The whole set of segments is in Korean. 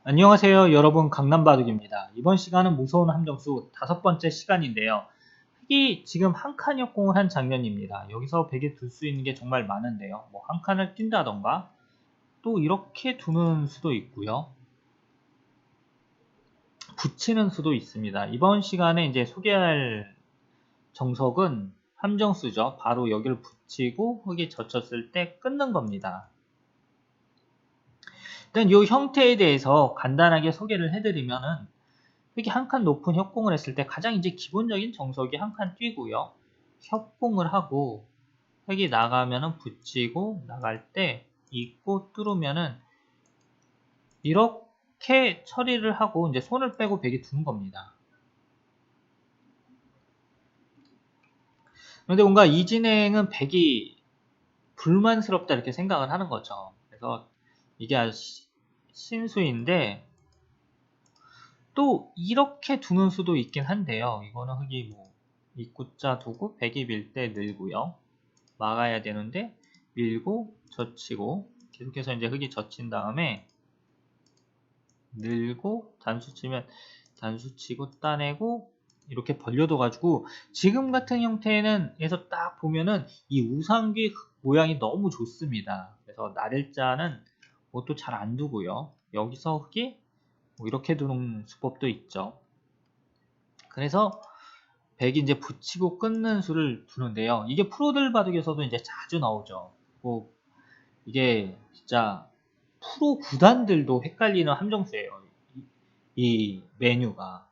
안녕하세요 여러분, 강남바둑입니다. 이번 시간은 무서운 함정수 5번째 시간인데요. 흑이 지금 한 칸 역공을 한 장면입니다. 여기서 베개 둘 수 있는 게 정말 많은데요. 뭐 한 칸을 뛴다던가 또 이렇게 두는 수도 있고요. 붙이는 수도 있습니다. 이번 시간에 이제 소개할 정석은 함정수죠. 바로 여기를 붙이고 흑이 젖혔을 때 끊는 겁니다. 일단 이 형태에 대해서 간단하게 소개를 해드리면은 흑이 한 칸 높은 협공을 했을 때 가장 이제 기본적인 정석이 한 칸 뛰고요. 협공을 하고 흑이 나가면은 붙이고 나갈 때 잇고 뚫으면은 이렇게 처리를 하고 이제 손을 빼고 백이 두는 겁니다. 그런데 뭔가 이 진행은 백이 불만스럽다 이렇게 생각을 하는 거죠. 그래서 이게 아주 신수인데 또 이렇게 두는 수도 있긴 한데요. 이거는 흑이 뭐 입구자 두고 백이 밀 때 늘고요. 막아야 되는데 밀고 젖히고 계속해서 이제 흑이 젖힌 다음에 늘고 단수 치면 단수 치고 따내고 이렇게 벌려둬 가지고 지금 같은 형태는 에서 딱 보면은 이 우상귀 모양이 너무 좋습니다. 그래서 나를자는 뭐 또 잘 안 두고요. 여기서 흑이 뭐 이렇게 두는 수법도 있죠. 그래서 백이 이제 붙이고 끊는 수를 두는데요. 이게 프로들 바둑에서도 이제 자주 나오죠. 뭐 이게 진짜 프로 구단들도 헷갈리는 함정수예요. 이 메뉴가.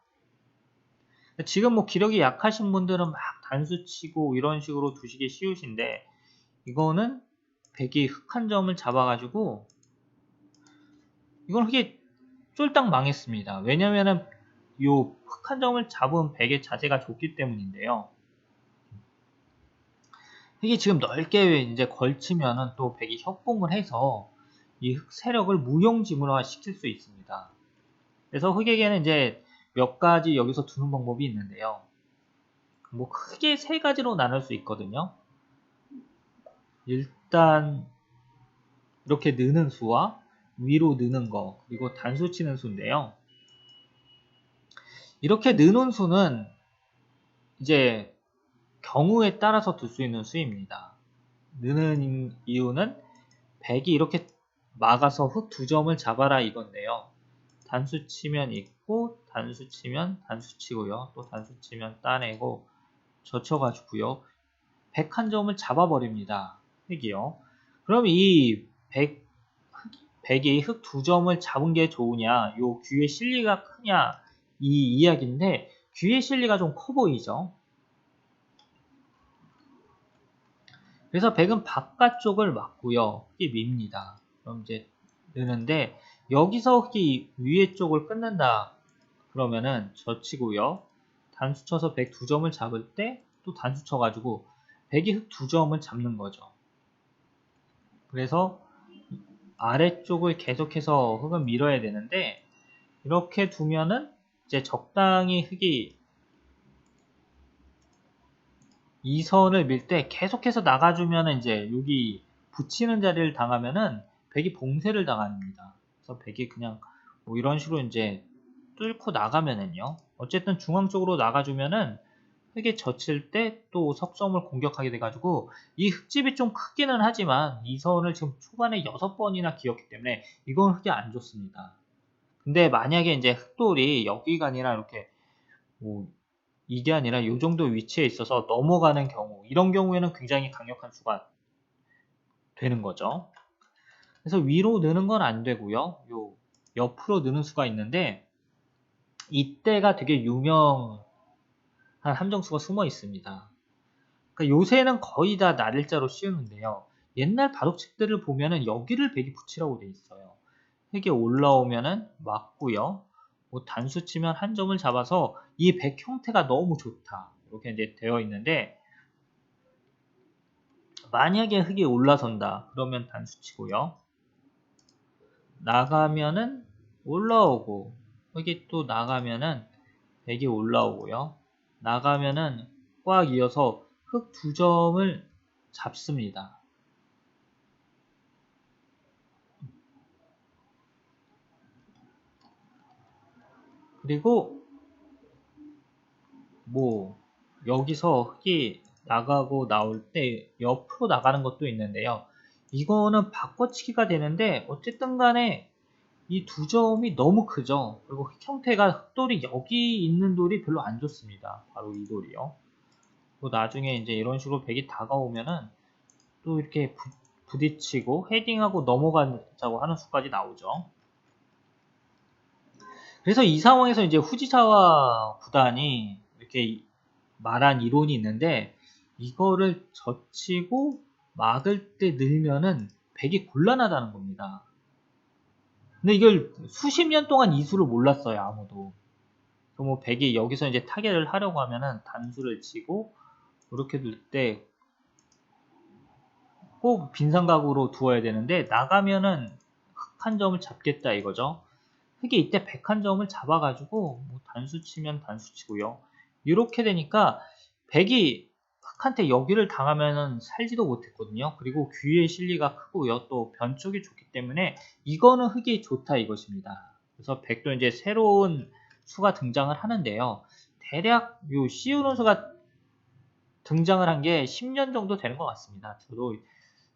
지금 뭐 기력이 약하신 분들은 막 단수 치고 이런 식으로 두시기 쉬우신데 이거는 백이 흑 한 점을 잡아가지고 이건 흑이 쫄딱 망했습니다. 왜냐면은 요 흑 한 점을 잡은 백의 자세가 좋기 때문인데요. 흑이 지금 넓게 이제 걸치면은 또 백이 협공을 해서 이 흑 세력을 무용지물화 시킬 수 있습니다. 그래서 흑에게는 이제 몇 가지 여기서 두는 방법이 있는데요. 뭐 크게 세 가지로 나눌 수 있거든요. 일단 이렇게 느는 수와 위로 느는 거 그리고 단수 치는 수인데요. 이렇게 느는 수는 이제 경우에 따라서 둘 수 있는 수입니다. 느는 이유는 백이 이렇게 막아서 흑 두 점을 잡아라 이건데요. 단수 치면 있고 단수 치면 단수 치고요. 또 단수 치면 따내고 젖혀가지고요. 101점을 잡아버립니다. 흑이요. 그럼 이 100이 흑 두 점을 잡은 게 좋으냐, 요 귀의 실리가 크냐, 이 이야기인데, 귀의 실리가 좀 커 보이죠? 그래서 100은 바깥쪽을 막고요. 흑이 밉니다. 그럼 이제 느는데, 여기서 흑이 위에 쪽을 끊는다. 그러면은 젖히고요. 단수 쳐서 100 두 점을 잡을 때, 또 단수 쳐가지고, 100이 흑 두 점을 잡는 거죠. 그래서 아래쪽을 계속해서 흑은 밀어야 되는데 이렇게 두면은 이제 적당히 흑이 이 선을 밀 때 계속해서 나가주면은 이제 여기 붙이는 자리를 당하면은 백이 봉쇄를 당합니다. 그래서 백이 그냥 뭐 이런 식으로 이제 뚫고 나가면은요. 어쨌든 중앙 쪽으로 나가주면은 흑이 젖힐 때 또 석점을 공격하게 돼가지고 이 흑집이 좀 크기는 하지만 이 선을 지금 초반에 6번이나 기었기 때문에 이건 흑이 안 좋습니다. 근데 만약에 이제 흑돌이 여기가 아니라 이렇게 뭐 이게 아니라 이 정도 위치에 있어서 넘어가는 경우 이런 경우에는 굉장히 강력한 수가 되는 거죠. 그래서 위로 느는 건 안 되고요. 요 옆으로 느는 수가 있는데 이때가 되게 유명한 함정수가 숨어 있습니다. 그러니까 요새는 거의 다 날일자로 씌우는데요. 옛날 바둑책들을 보면은 여기를 백이 붙이라고 돼 있어요. 흑이 올라오면은 맞고요. 뭐 단수 치면 한 점을 잡아서 이 백 형태가 너무 좋다. 이렇게 이제 되어 있는데 만약에 흑이 올라선다. 그러면 단수 치고요. 나가면은 올라오고 흑이 또 나가면은 백이 올라오고요. 나가면은 꽉 이어서 흑 두 점을 잡습니다. 그리고 뭐 여기서 흙이 나가고 나올 때 옆으로 나가는 것도 있는데요. 이거는 바꿔치기가 되는데 어쨌든 간에 이 두 점이 너무 크죠. 그리고 흙 형태가 흙돌이 여기 있는 돌이 별로 안 좋습니다. 바로 이 돌이요. 또 나중에 이제 이런 식으로 백이 다가오면은 또 이렇게 부딪히고 헤딩하고 넘어가자고 하는 수까지 나오죠. 그래서 이 상황에서 이제 후지사와 구단이 이렇게 말한 이론이 있는데 이거를 젖히고 막을 때 늘면은 백이 곤란하다는 겁니다. 근데 이걸 수십 년 동안 이 수를 몰랐어요, 아무도. 뭐 백이 여기서 이제 타겟을 하려고 하면은 단수를 치고 이렇게 둘 때 꼭 빈삼각으로 두어야 되는데 나가면은 흑 한 점을 잡겠다 이거죠. 흑이 이때 백 한 점을 잡아가지고 뭐 단수 치면 단수 치고요. 이렇게 되니까 백이 흑한테 여기를 당하면은 살지도 못했거든요. 그리고 귀의 실리가 크고요. 또 변쪽이 좋기 때문에 이거는 흑이 좋다 이것입니다. 그래서 백도 이제 새로운 수가 등장을 하는데요. 대략 요 시우노수가 등장을 한 게 10년 정도 되는 것 같습니다. 저도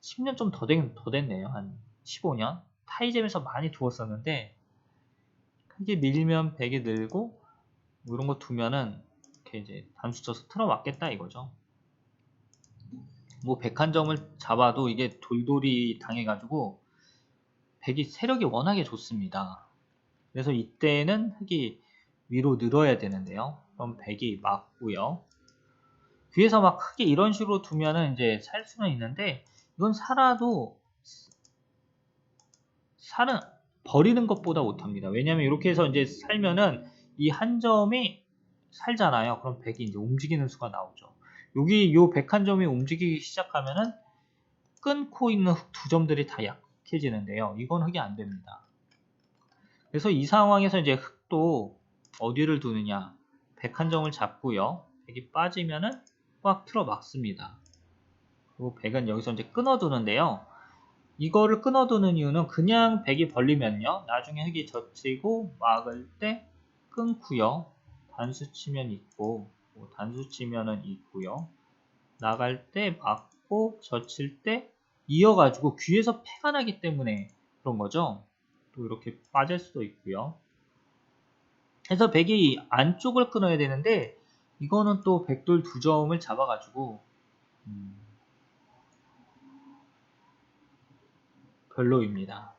10년 좀 더 됐네요. 한 15년? 타이점에서 많이 두었었는데 크게 밀면 100이 늘고 뭐 이런 거 두면은 이렇게 이제 단수 쳐서 틀어맞겠다 이거죠. 뭐 100한점을 잡아도 이게 돌돌이 당해가지고 100이 세력이 워낙에 좋습니다. 그래서 이때는 흙이 위로 늘어야 되는데요. 그럼 100이 맞고요. 뒤에서 막 크게 이런 식으로 두면은 이제 살 수는 있는데 이건 살아도 살은 버리는 것보다 못합니다. 왜냐면 이렇게 해서 이제 살면은 이 한 점이 살잖아요. 그럼 100이 이제 움직이는 수가 나오죠. 여기 요 100한 점이 움직이기 시작하면은 끊고 있는 흙 두 점들이 다 약해지는데요. 이건 흙이 안 됩니다. 그래서 이 상황에서 이제 흙도 어디를 두느냐. 100한 점을 잡고요. 100이 빠지면은 꽉 틀어 막습니다. 그리고 100은 여기서 이제 끊어두는데요. 이거를 끊어두는 이유는 그냥 100이 벌리면요. 나중에 흙이 젖히고 막을 때 끊고요. 단수 치면 있고 뭐 단수 치면은 있고요. 나갈 때 막고 젖힐 때 이어가지고 귀에서 폐가 나기 때문에 그런 거죠. 또 이렇게 빠질 수도 있고요. 그래서 100이 안쪽을 끊어야 되는데 이거는 또 백돌 두 점을 잡아가지고 별로입니다.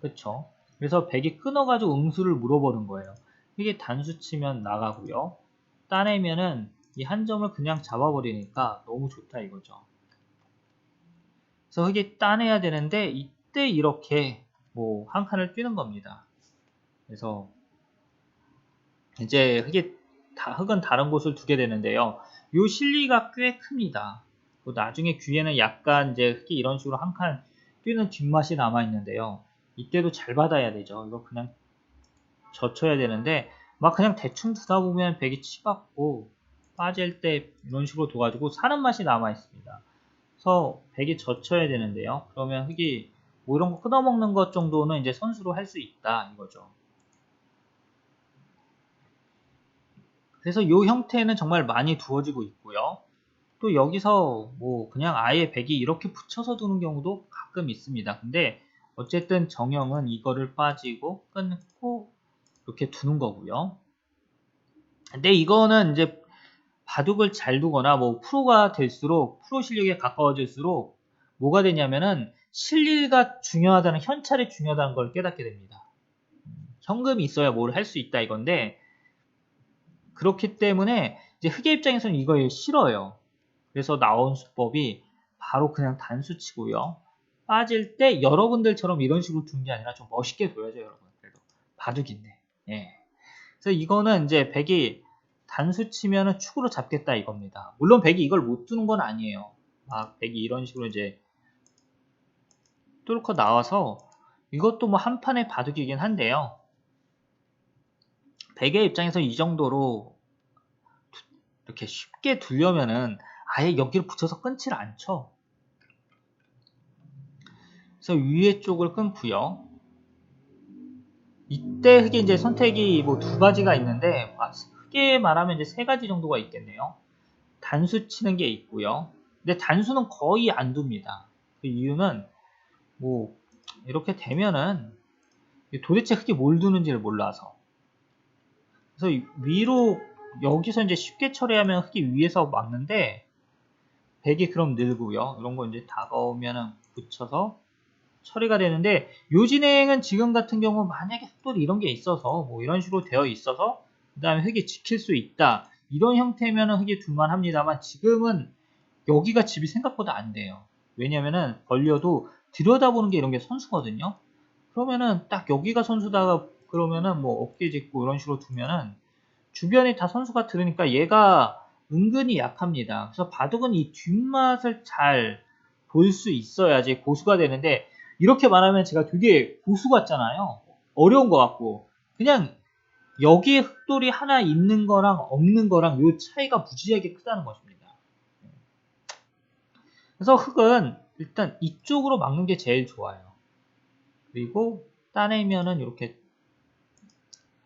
그쵸? 그래서 100이 끊어가지고 응수를 물어보는 거예요. 이게 단수 치면 나가고요. 따내면은 이 한 점을 그냥 잡아버리니까 너무 좋다 이거죠. 그래서 흙이 따내야 되는데 이때 이렇게 뭐 한 칸을 뛰는 겁니다. 그래서 이제 흙은 다른 곳을 두게 되는데요. 요 실리가 꽤 큽니다. 나중에 귀에는 약간 이제 흙이 이런 식으로 한 칸 뛰는 뒷맛이 남아 있는데요. 이때도 잘 받아야 되죠. 이거 그냥 젖혀야 되는데 막 그냥 대충 두다 보면 백이 치받고 빠질 때 이런 식으로 둬가지고 사는 맛이 남아 있습니다. 그래서 백이 젖혀야 되는데요. 그러면 흙이 뭐 이런 거 끊어먹는 것 정도는 이제 선수로 할 수 있다 이거죠. 그래서 이 형태는 정말 많이 두어지고 있고요. 또 여기서 뭐 그냥 아예 백이 이렇게 붙여서 두는 경우도 가끔 있습니다. 근데 어쨌든 정형은 이거를 빠지고 끊고 이렇게 두는 거고요. 근데 이거는 이제 바둑을 잘 두거나 뭐 프로가 될수록 프로 실력에 가까워질수록 뭐가 되냐면은 실리가 중요하다는 현찰이 중요하다는 걸 깨닫게 됩니다. 현금이 있어야 뭘 할 수 있다 이건데 그렇기 때문에 이제 흑의 입장에서는 이걸 싫어요. 그래서 나온 수법이 바로 그냥 단수 치고요. 빠질 때 여러분들처럼 이런 식으로 두는 게 아니라 좀 멋있게 둬야죠, 여러분. 그래도 바둑인데. 예. 그래서 이거는 이제 백이 단수 치면은 축으로 잡겠다 이겁니다. 물론 백이 이걸 못 두는 건 아니에요. 막 백이 이런 식으로 이제 뚫고 나와서 이것도 뭐 한 판의 바둑이긴 한데요. 백의 입장에서 이 정도로 이렇게 쉽게 두려면은 아예 여기를 붙여서 끊지를 않죠. 그래서 위에 쪽을 끊고요. 이때 흙이 이제 선택이 뭐 두 가지가 있는데, 크게 말하면 이제 세 가지 정도가 있겠네요. 단수 치는 게 있고요. 근데 단수는 거의 안 둡니다. 그 이유는 뭐 이렇게 되면은 도대체 흙이 뭘 두는지를 몰라서. 그래서 위로 여기서 이제 쉽게 처리하면 흙이 위에서 막는데, 백이 그럼 늘고요. 이런 거 이제 다가오면은 붙여서 처리가 되는데, 요 진행은 지금 같은 경우 만약에 흑돌이 이런 게 있어서 뭐 이런 식으로 되어 있어서 그 다음에 흙이 지킬 수 있다, 이런 형태면은 흙이 둘만 합니다만, 지금은 여기가 집이 생각보다 안 돼요. 왜냐면은 벌려도 들여다보는 게 이런 게 선수거든요. 그러면은 딱 여기가 선수다 그러면은 뭐 어깨 짚고 이런 식으로 두면은 주변에 다 선수가 들으니까 얘가 은근히 약합니다. 그래서 바둑은 이 뒷맛을 잘 볼 수 있어야지 고수가 되는데, 이렇게 말하면 제가 되게 고수 같잖아요. 어려운 것 같고, 그냥 여기에 흑돌이 하나 있는 거랑 없는 거랑 요 차이가 무지하게 크다는 것입니다. 그래서 흑은 일단 이쪽으로 막는 게 제일 좋아요. 그리고 따내면은 이렇게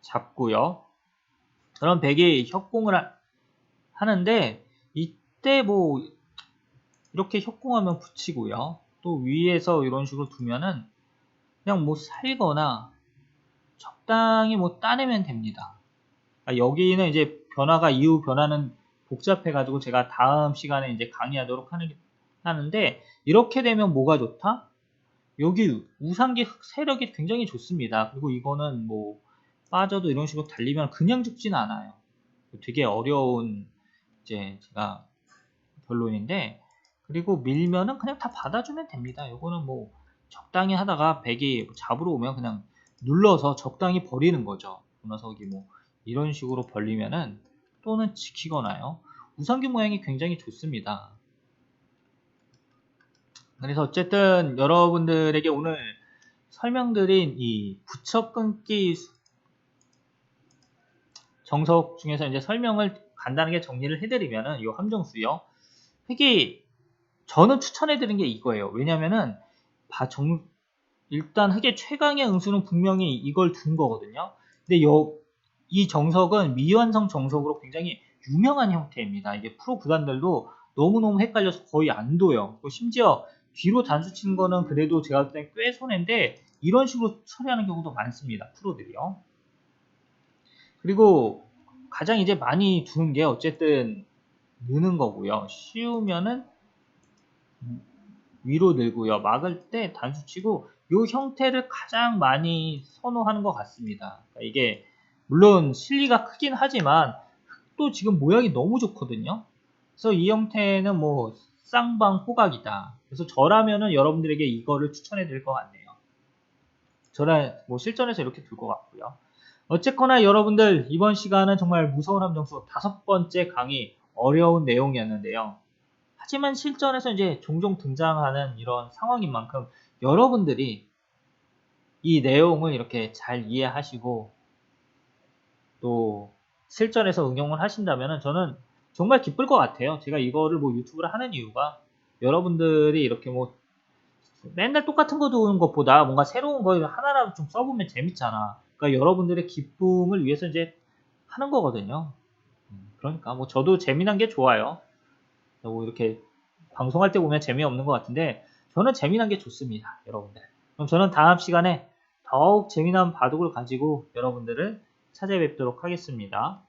잡고요. 그럼 백이 협공을 하는데, 이때 뭐 이렇게 협공하면 붙이고요. 또 위에서 이런 식으로 두면은 그냥 뭐 살거나 적당히 뭐 따내면 됩니다. 여기는 이제 변화가, 이후 변화는 복잡해가지고 제가 다음 시간에 이제 강의하도록 하는데, 이렇게 되면 뭐가 좋다? 여기 우상기 흑 세력이 굉장히 좋습니다. 그리고 이거는 뭐 빠져도 이런 식으로 달리면 그냥 죽진 않아요. 되게 어려운 이제 제가 결론인데, 그리고 밀면은 그냥 다 받아주면 됩니다. 이거는 뭐 적당히 하다가 백이 잡으러 오면 그냥 눌러서 적당히 버리는 거죠. 문어석이 뭐 이런 식으로 벌리면은 또는 지키거나요. 우상규 모양이 굉장히 좋습니다. 그래서 어쨌든 여러분들에게 오늘 설명드린 이 붙여 끊기 정석 중에서 이제 설명을 간단하게 정리를 해드리면은, 이 함정수요. 흑이 저는 추천해드린 게 이거예요. 왜냐면은 일단 흑의 최강의 응수는 분명히 이걸 둔 거거든요. 근데 이 정석은 미완성 정석으로 굉장히 유명한 형태입니다. 이게 프로 구단들도 너무너무 헷갈려서 거의 안 둬요. 심지어 뒤로 단수 치는 거는 그래도 제가 볼 때 꽤 손해인데, 이런 식으로 처리하는 경우도 많습니다. 프로들이요. 그리고 가장 이제 많이 두는 게 어쨌든 느는 거고요. 쉬우면은 위로 늘고요. 막을 때 단수 치고, 이 형태를 가장 많이 선호하는 것 같습니다. 그러니까 이게 물론 실리가 크긴 하지만 또 지금 모양이 너무 좋거든요. 그래서 이 형태는 뭐 쌍방 호각이다. 그래서 저라면은 여러분들에게 이거를 추천해 드릴 것 같네요. 저는 뭐 실전에서 이렇게 둘 것 같고요. 어쨌거나 여러분들, 이번 시간은 정말 무서운 함정수 5번째 강의, 어려운 내용이었는데요. 하지만 실전에서 이제 종종 등장하는 이런 상황인 만큼 여러분들이 이 내용을 이렇게 잘 이해하시고 또 실전에서 응용을 하신다면 저는 정말 기쁠 것 같아요. 제가 이거를 뭐 유튜브를 하는 이유가, 여러분들이 이렇게 뭐 맨날 똑같은 거 도우는 것보다 뭔가 새로운 거 하나라도 좀 써보면 재밌잖아. 그러니까 여러분들의 기쁨을 위해서 이제 하는 거거든요. 그러니까 뭐 저도 재미난 게 좋아요. 뭐 이렇게 방송할 때 보면 재미없는 것 같은데, 저는 재미난 게 좋습니다, 여러분들. 그럼 저는 다음 시간에 더욱 재미난 바둑을 가지고 여러분들을 찾아뵙도록 하겠습니다.